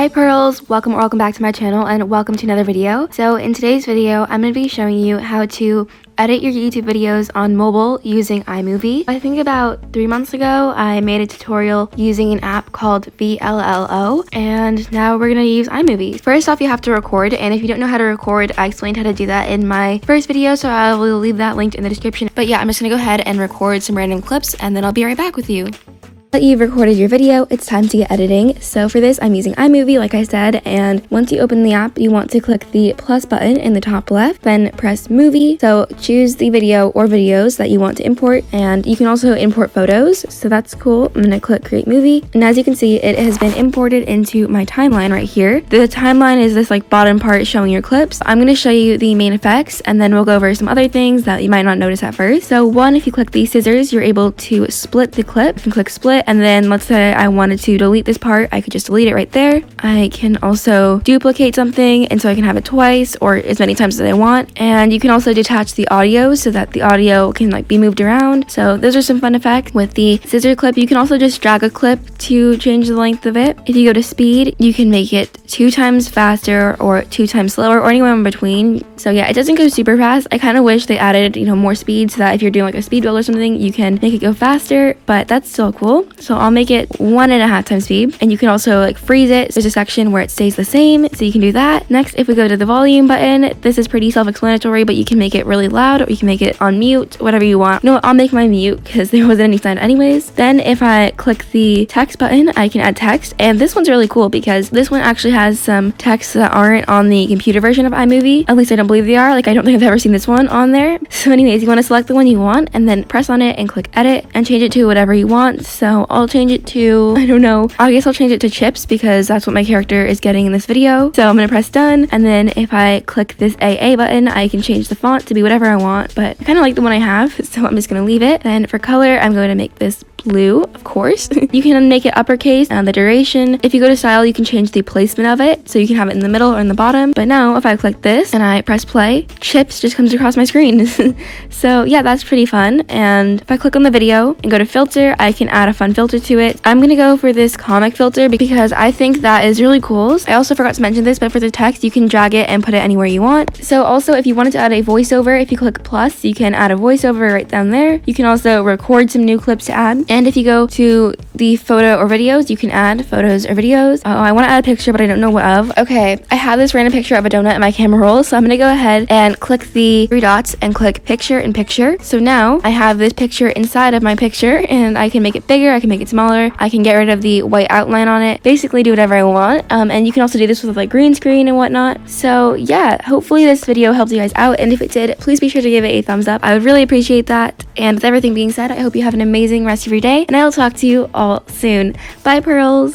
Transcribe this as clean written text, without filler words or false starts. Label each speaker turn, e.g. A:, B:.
A: Hi Pearls, welcome back to my channel and welcome to another video. So in today's video, I'm going to be showing you how to edit your YouTube videos on mobile using iMovie. I think about 3 months ago, I made a tutorial using an app called VLLO, and now we're going to use iMovie. First off, you have to record, and if you don't know how to record, I explained how to do that in my first video, so I will leave that linked in the description. But yeah, I'm just going to go ahead and record some random clips, and then I'll be right back with you. That you've recorded your video, it's time to get editing. So for this, I'm using iMovie, like I said, and once you open the app, you want to click the plus button in the top left, then press movie. So choose the video or videos that you want to import, and you can also import photos, so that's cool. I'm gonna click create movie, and as you can see, it has been imported into my timeline right here. The timeline is this like bottom part showing your clips. I'm gonna show you the main effects, and then we'll go over some other things that you might not notice at first. So one, if you click the scissors, you're able to split the clip. You can click split, and then let's say I wanted to delete this part, I could just delete it right there. I can also duplicate something, and so I can have it twice or as many times as I want. And you can also detach the audio so that the audio can like be moved around. So those are some fun effects. With the scissor clip, you can also just drag a clip to change the length of it. If you go to speed, you can make it 2 times faster or 2 times slower or anywhere in between. So yeah, it doesn't go super fast. I kind of wish they added, more speed so that if you're doing like a speed build or something, you can make it go faster, but that's still cool. So I'll make it 1.5 times speed, and you can also like freeze it. There's a section where it stays the same, so you can do that. Next, if we go to the volume button, this is pretty self-explanatory, but you can make it really loud or you can make it on mute, whatever you want. No, I'll make mine mute because there wasn't any sound anyways. Then if I click the text button, I can add text, and this one's really cool because this one actually has some texts that aren't on the computer version of iMovie. At least I don't believe they are. Like, I don't think I've ever seen this one on there. So anyways, you want to select the one you want and then press on it and click edit and change it to whatever you want. So I'll change it to, I don't know, I guess I'll change it to chips because that's what my character is getting in this video. So I'm gonna press done, and then if I click this AA button, I can change the font to be whatever I want, but I kind of like the one I have, so I'm just gonna leave it. Then for color, I'm going to make this blue, of course. You can make it uppercase and the duration. If you go to style, you can change the placement of it, so you can have it in the middle or in the bottom. But now if I click this and I press play, chips just comes across my screen. So yeah, that's pretty fun. And if I click on the video and go to filter, I can add a fun filter to it. I'm gonna go for this comic filter because I think that is really cool. I also forgot to mention this, but for the text, you can drag it and put it anywhere you want. So also, if you wanted to add a voiceover, if you click plus, you can add a voiceover right down there. You can also record some new clips to add. And if you go to the photo or videos, you can add photos or videos. Oh, I want to add a picture, but I don't know what of. Okay, I have this random picture of a donut in my camera roll, so I'm gonna go ahead and click the 3 dots and click picture in picture. So now I have this picture inside of my picture, and I can make it bigger, I can make it smaller, I can get rid of the white outline on it, basically do whatever I want. And you can also do this with like green screen and whatnot. So yeah, hopefully this video helped you guys out, and if it did, please be sure to give it a thumbs up. I would really appreciate that. And with everything being said, I hope you have an amazing rest of your day, and I will talk to you all soon. Bye, Pearls!